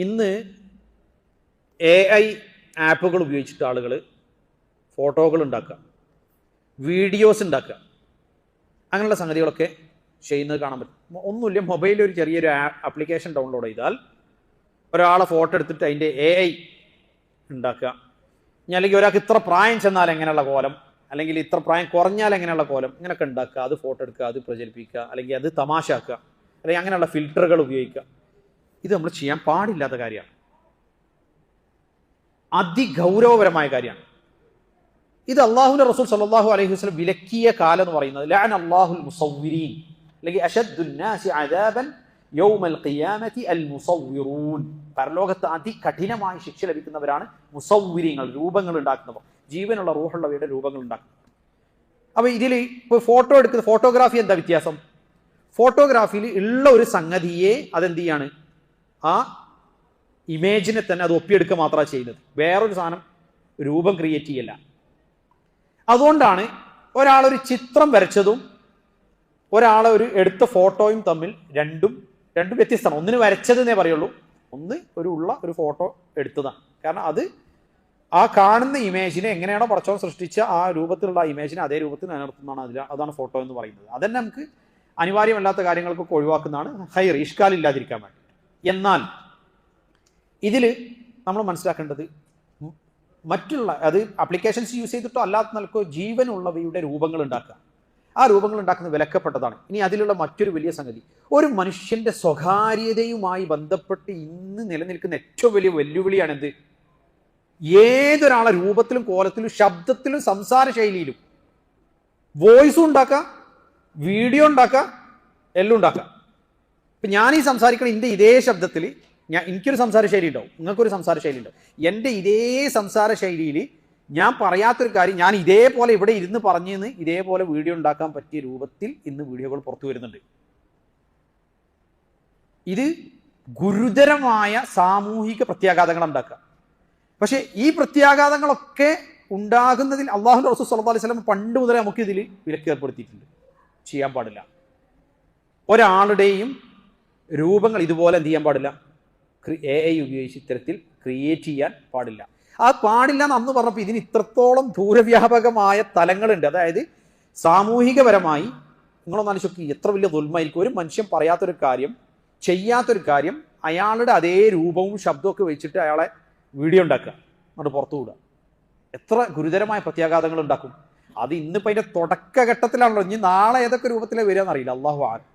ഇന്ന് AI ആപ്പുകൾ ഉപയോഗിച്ചിട്ട് ആളുകൾ ഫോട്ടോകൾ ഉണ്ടാക്കുക, വീഡിയോസ് ഉണ്ടാക്കുക, അങ്ങനെയുള്ള സംഗതികളൊക്കെ ചെയ്യുന്നത് കാണാൻ പറ്റും. ഒന്നുമില്ല, മൊബൈലിൽ ഒരു ചെറിയൊരു ആപ്ലിക്കേഷൻ ഡൗൺലോഡ് ചെയ്താൽ ഒരാളെ ഫോട്ടോ എടുത്തിട്ട് അതിൻ്റെ AI ഉണ്ടാക്കുക. ഇനി അല്ലെങ്കിൽ ഒരാൾക്ക് ഇത്ര പ്രായം ചെന്നാൽ എങ്ങനെയുള്ള കോലം, അല്ലെങ്കിൽ ഇത്ര പ്രായം കുറഞ്ഞാൽ എങ്ങനെയുള്ള കോലം, ഇങ്ങനെയൊക്കെ ഉണ്ടാക്കുക, അത് ഫോട്ടോ എടുക്കുക, അത് പ്രചരിപ്പിക്കുക, അല്ലെങ്കിൽ അത് തമാശാക്കുക, അല്ലെങ്കിൽ അങ്ങനെയുള്ള ഫിൽറ്ററുകൾ ഉപയോഗിക്കുക. ഇത് നമ്മൾ ചെയ്യാൻ പാടില്ലാത്ത കാര്യമാണ്, അതിഗൗരവപരമായ കാര്യമാണ്. ഇത് അള്ളാഹുവിന്റെ റസൂൽ സല്ലല്ലാഹു അലൈഹി വസല്ലം വിലക്കിയ കാലം എന്ന് പറയുന്നത് ലഅന അല്ലാഹുൽ മുസവ്വിരീൻ, അല്ലെങ്കിൽ അശദ്ദുൻ നാസി അദാബൻ യൗമൽ ഖിയാമത്തി അൽ മുസവ്വിറൂൻ. പരലോകത്ത് അതികഠിനമായി ശിക്ഷ ലഭിക്കുന്നവരാണ് മുസവ്വിരീങ്ങൾ, രൂപങ്ങൾ ഉണ്ടാക്കുന്നവർ, ജീവനുള്ള റൂഹുള്ളവയുടെ രൂപങ്ങൾ ഉണ്ടാക്കുന്നത്. അപ്പോൾ ഇതിൽ ഇപ്പോൾ ഫോട്ടോ എടുക്കുന്ന ഫോട്ടോഗ്രാഫി എന്താ വ്യത്യാസം? ഫോട്ടോഗ്രാഫിയിൽ ഉള്ള ഒരു സംഗതിയെ അതെന്ത് ചെയ്യാണ്, ആ ഇമേജിനെ തന്നെ അത് ഒപ്പിയെടുക്കുക മാത്രമാണ് ചെയ്യുന്നത്, വേറൊരു സാധനം രൂപം ക്രിയേറ്റ് ചെയ്യല്ല. അതുകൊണ്ടാണ് ഒരാളൊരു ചിത്രം വരച്ചതും ഒരാളെ ഒരു എടുത്ത ഫോട്ടോയും തമ്മിൽ രണ്ടും വ്യത്യസ്തമാണ്. ഒന്നിന് വരച്ചതെന്നേ പറയുള്ളൂ, ഒന്ന് ഒരു ഫോട്ടോ എടുത്തതാണ്. കാരണം അത് ആ കാണുന്ന ഇമേജിനെ എങ്ങനെയാണോ പടച്ചവൻ സൃഷ്ടിച്ച ആ രൂപത്തിലുള്ള ഇമേജിനെ അതേ രൂപത്തിൽ നിലനിർത്തുന്നതാണ് അതാണ് ഫോട്ടോ എന്ന് പറയുന്നത്. അതന്നെ നമുക്ക് അനിവാര്യമല്ലാത്ത കാര്യങ്ങൾക്കൊക്കെ ഒഴിവാക്കുന്നതാണ് ഹൈർ, ഇഷ്കാലില്ലാതിരിക്കാൻ വേണ്ടി. എന്നാൽ ഇതിൽ നമ്മൾ മനസ്സിലാക്കേണ്ടത് മറ്റുള്ള അത് ആപ്ലിക്കേഷൻസ് യൂസ് ചെയ്തിട്ടോ അല്ലാത്ത നിലക്കോ ജീവനുള്ളവയുടെ രൂപങ്ങൾ ഉണ്ടാക്കുക, ആ രൂപങ്ങൾ ഉണ്ടാക്കുന്നത് വിലക്കപ്പെട്ടതാണ്. ഇനി അതിലുള്ള മറ്റൊരു വലിയ സംഗതി, ഒരു മനുഷ്യന്റെ സ്വകാര്യതയുമായി ബന്ധപ്പെട്ട് ഇന്ന് നിലനിൽക്കുന്ന ഏറ്റവും വലിയ വെല്ലുവിളിയാണ് എന്ത്? ഏതൊരാളെ രൂപത്തിലും കോലത്തിലും ശബ്ദത്തിലും സംസാര ശൈലിയിലും വോയിസും ഉണ്ടാക്കാം, വീഡിയോ ഉണ്ടാക്കാം, എല്ലാം ഉണ്ടാക്കാം. ഇപ്പം ഞാനീ സംസാരിക്കണം എൻ്റെ ഇതേ ശബ്ദത്തിൽ, എനിക്കൊരു സംസാര ശൈലി ഉണ്ടാവും, നിങ്ങൾക്കൊരു സംസാര ശൈലി ഉണ്ടാവും. എൻ്റെ ഇതേ സംസാര ശൈലിയിൽ ഞാൻ പറയാത്തൊരു കാര്യം ഞാൻ ഇതേപോലെ ഇവിടെ ഇരുന്ന് പറഞ്ഞെന്ന് ഇതേപോലെ വീഡിയോ ഉണ്ടാക്കാൻ പറ്റിയ രൂപത്തിൽ ഇന്ന് വീഡിയോകൾ പുറത്തു വരുന്നുണ്ട്. ഇത് ഗുരുതരമായ സാമൂഹിക പ്രത്യാഘാതങ്ങൾ ഉണ്ടാക്കുക. പക്ഷേ ഈ പ്രത്യാഘാതങ്ങളൊക്കെ ഉണ്ടാകുന്നതിൽ അള്ളാഹുവിന്റെ റസൂൽ സ്വല്ലല്ലാഹു അലൈഹി വസല്ലം പണ്ട് മുതലേ നമുക്ക് ഇതിൽ വിലക്ക് ഏർപ്പെടുത്തിയിട്ടുണ്ട്. ചെയ്യാൻ പാടില്ല, ഒരാളുടെയും രൂപങ്ങൾ ഇതുപോലെ എന്ത് ചെയ്യാൻ പാടില്ല, AI ഉപയോഗിച്ച് ഇത്തരത്തിൽ ക്രിയേറ്റ് ചെയ്യാൻ പാടില്ല. ആ പാടില്ല എന്ന് അന്ന് പറഞ്ഞപ്പോൾ ഇതിന് ഇത്രത്തോളം ദൂരവ്യാപകമായ തലങ്ങളുണ്ട്. അതായത് സാമൂഹികപരമായി നിങ്ങളൊന്ന് ആലോചിച്ച് നോക്കി, എത്ര വലിയ ദുൽമായിരിക്കും ഒരു മനുഷ്യൻ പറയാത്തൊരു കാര്യം, ചെയ്യാത്തൊരു കാര്യം അയാളുടെ അതേ രൂപവും ശബ്ദവും ഒക്കെ വെച്ചിട്ട് അയാളെ വീഡിയോ ഉണ്ടാക്കുക, എന്നിട്ട് പുറത്തു വിടുക. എത്ര ഗുരുതരമായ പ്രത്യാഘാതങ്ങൾ ഉണ്ടാക്കും. അത് ഇന്നിപ്പോൾ അതിൻ്റെ തുടക്കഘട്ടത്തിലാണല്ലോ, ഇനി നാളെ ഏതൊക്കെ രൂപത്തിലേ വരിക എന്നറിയില്ല, അല്ലാഹു അഅലം.